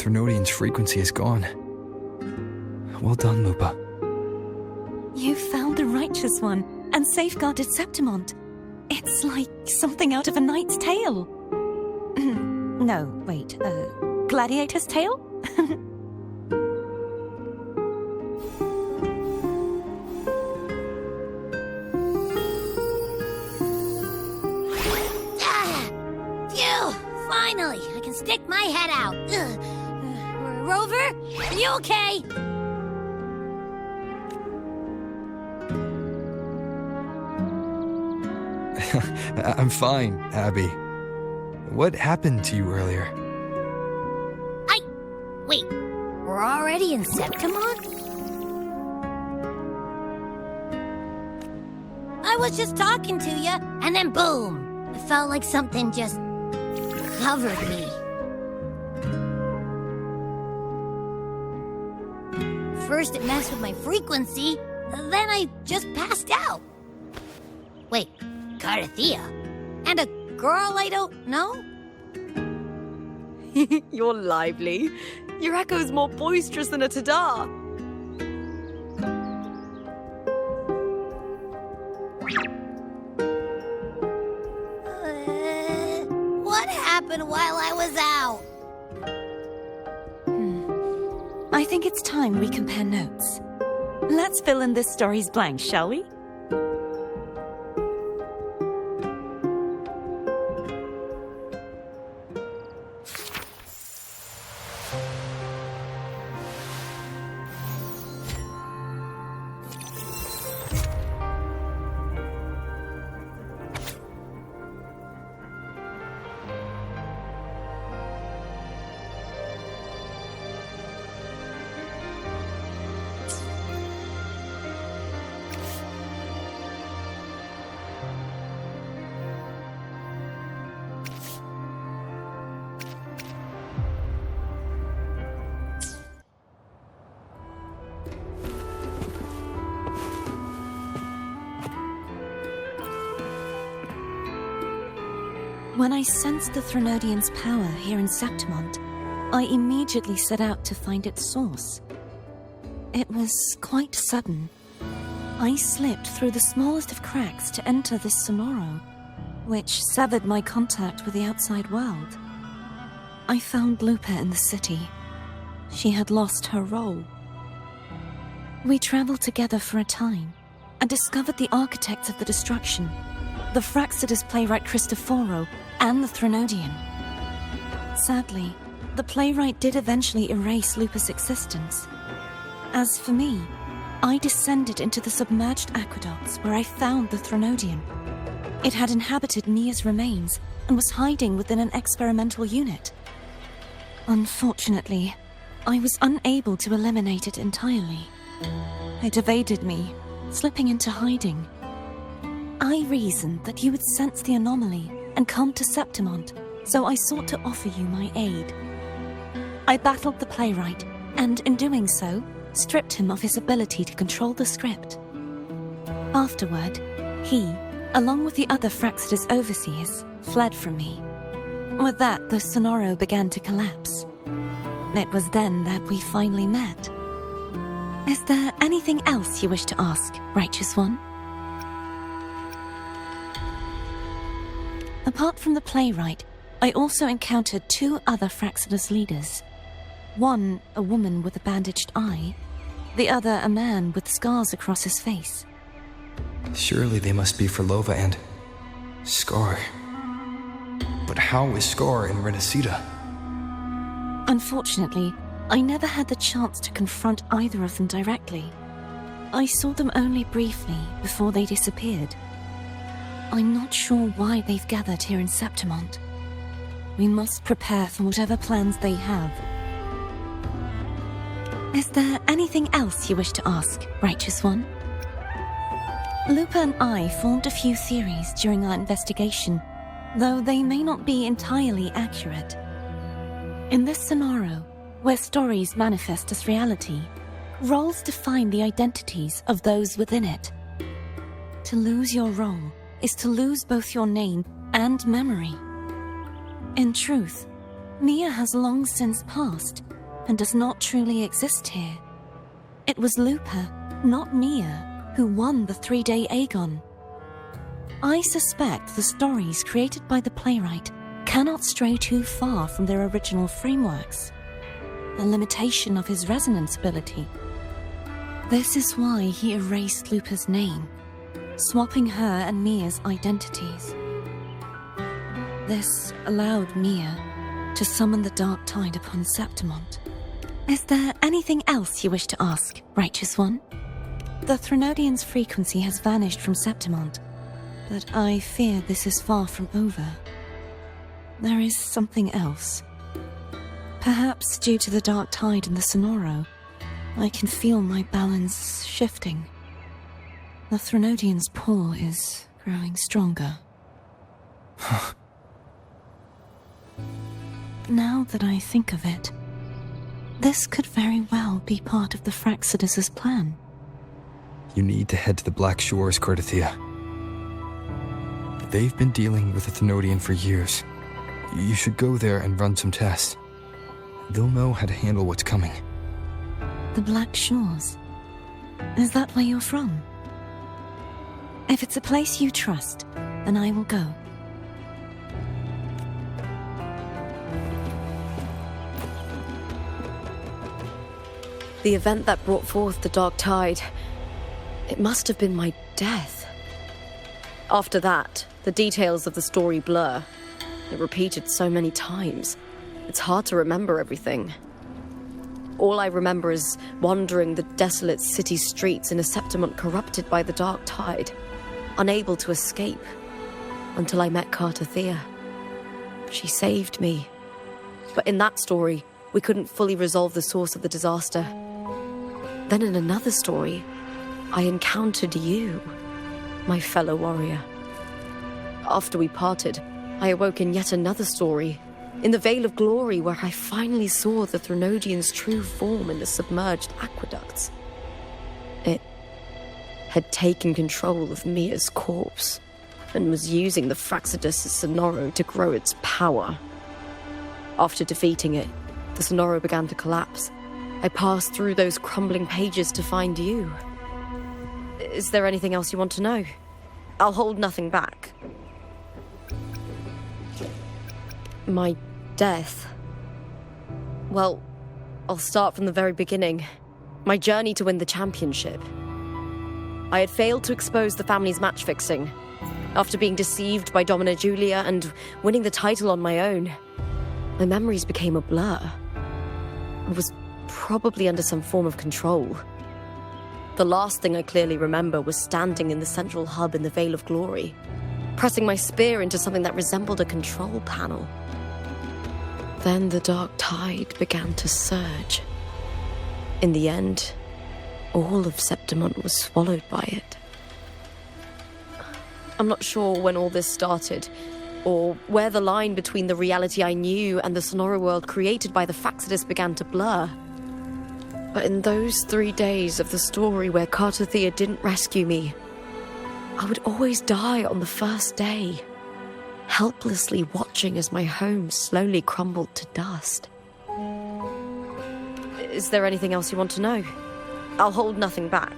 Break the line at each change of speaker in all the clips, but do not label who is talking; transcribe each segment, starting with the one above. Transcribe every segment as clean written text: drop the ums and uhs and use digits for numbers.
Threnodian's frequency is gone. Well done, Lupa.
You found the Righteous One and safeguarded Septimont. It's like something out of a knight's tale. No, wait, gladiator's tale?
Phew! Finally, I can stick my head out. Rover, are you okay?
I'm fine, Abby. What happened to you earlier?
Wait, we're already in Septimont? I was just talking to you, and then boom! It felt like something just covered me. First it messed with my frequency, then I just passed out. Wait, Carthea? And a girl I don't know?
You're lively. Your echo's more boisterous than a tada.
What happened while I was out?
I think it's time we compare notes. Let's fill in this story's blanks, shall we? When I sensed the Threnodian's power here in Septimont, I immediately set out to find its source. It was quite sudden. I slipped through the smallest of cracks to enter this sonoro, which severed my contact with the outside world. I found Lupa in the city. She had lost her role. We traveled together for a time and discovered the architects of the destruction, the Fraxidus playwright Cristoforo and the Threnodian. Sadly, the playwright did eventually erase Lupa's existence. As for me, I descended into the submerged aqueducts where I found the Threnodian. It had inhabited Nia's remains and was hiding within an experimental unit. Unfortunately, I was unable to eliminate it entirely. It evaded me, slipping into hiding. I reasoned that you would sense the anomaly and come to Septimont, so I sought to offer you my aid. I battled the playwright, and in doing so, stripped him of his ability to control the script. Afterward, he, along with the other Fraxidus overseers, fled from me. With that, the sonoro began to collapse. It was then that we finally met. Is there anything else you wish to ask, Righteous One? Apart from the playwright, I also encountered two other Fraxidus leaders. One, a woman with a bandaged eye, the other a man with scars across his face.
Surely they must be for Lova and Scar. But how is Scar in Renacida?
Unfortunately, I never had the chance to confront either of them directly. I saw them only briefly before they disappeared. I'm not sure why they've gathered here in Septimont. We must prepare for whatever plans they have. Is there anything else you wish to ask, Righteous One? Lupa and I formed a few theories during our investigation, though they may not be entirely accurate. In this sonoro, where stories manifest as reality, roles define the identities of those within it. To lose your role is to lose both your name and memory. In truth, Mia has long since passed and does not truly exist here. It was Lupa, not Mia, who won the 3-day Aegon. I suspect the stories created by the playwright cannot stray too far from their original frameworks, a limitation of his resonance ability. This is why he erased Lupa's name, swapping her and Mia's identities. This allowed Mia to summon the Dark Tide upon Septimont. Is there anything else you wish to ask, Righteous One? The Threnodian's frequency has vanished from Septimont, but I fear this is far from over. There is something else. Perhaps due to the Dark Tide in the Sonoro, I can feel my balance shifting. The Threnodian's pull is growing stronger. Now that I think of it, this could very well be part of the Fraxidus' plan.
You need to head to the Black Shores, Cardathia. They've been dealing with the Thenodian for years. You should go there and run some tests. They'll know how to handle what's coming.
The Black Shores? Is that where you're from? If it's a place you trust, then I will go.
The event that brought forth the Dark Tide, it must have been my death. After that, the details of the story blur. It repeated so many times. It's hard to remember everything. All I remember is wandering the desolate city streets in a Septimont corrupted by the Dark Tide, unable to escape, until I met Cardathia. She saved me. But in that story, we couldn't fully resolve the source of the disaster. Then in another story, I encountered you, my fellow warrior. After we parted, I awoke in yet another story, in the Vale of Glory, where I finally saw the Threnodian's true form in the submerged aqueducts. It had taken control of Mia's corpse, and was using the Fraxidus' Sonoro to grow its power. After defeating it, the Sonoro began to collapse. I passed through those crumbling pages to find you. Is there anything else you want to know? I'll hold nothing back. My death. Well, I'll start from the very beginning. My journey to win the championship. I had failed to expose the family's match fixing. After being deceived by Domina Julia and winning the title on my own, my memories became a blur. I was probably under some form of control. The last thing I clearly remember was standing in the central hub in the Vale of Glory, pressing my spear into something that resembled a control panel. Then the Dark Tide began to surge. In the end, all of Septimont was swallowed by it. I'm not sure when all this started, or where the line between the reality I knew and the Sonoro world created by the Fraxidus began to blur. But in those 3 days of the story where Cardathia didn't rescue me, I would always die on the first day, helplessly watching as my home slowly crumbled to dust. Is there anything else you want to know? I'll hold nothing back.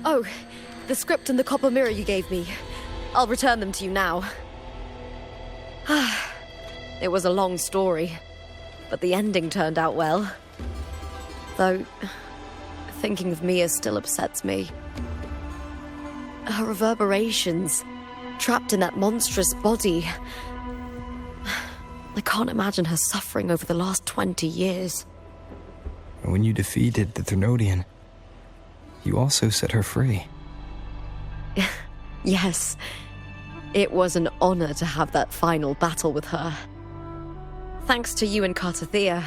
Oh, the script and the copper mirror you gave me. I'll return them to you now. It was a long story, but the ending turned out well. Though, thinking of Mia still upsets me. Her reverberations, trapped in that monstrous body. I can't imagine her suffering over the last 20 years.
When you defeated the Threnodian, you also set her free.
Yes. It was an honor to have that final battle with her. Thanks to you and Cardathia,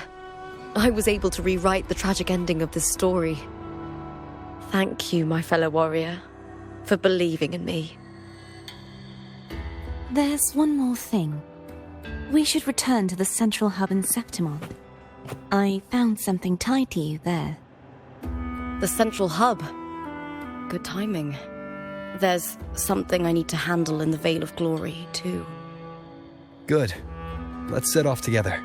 I was able to rewrite the tragic ending of this story. Thank you, my fellow warrior, for believing in me.
There's one more thing. We should return to the central hub in Septimont. I found something tied to you there.
The central hub. Good timing. there's something I need to handle in the Veil of Glory, too.
Good. Let's set off together.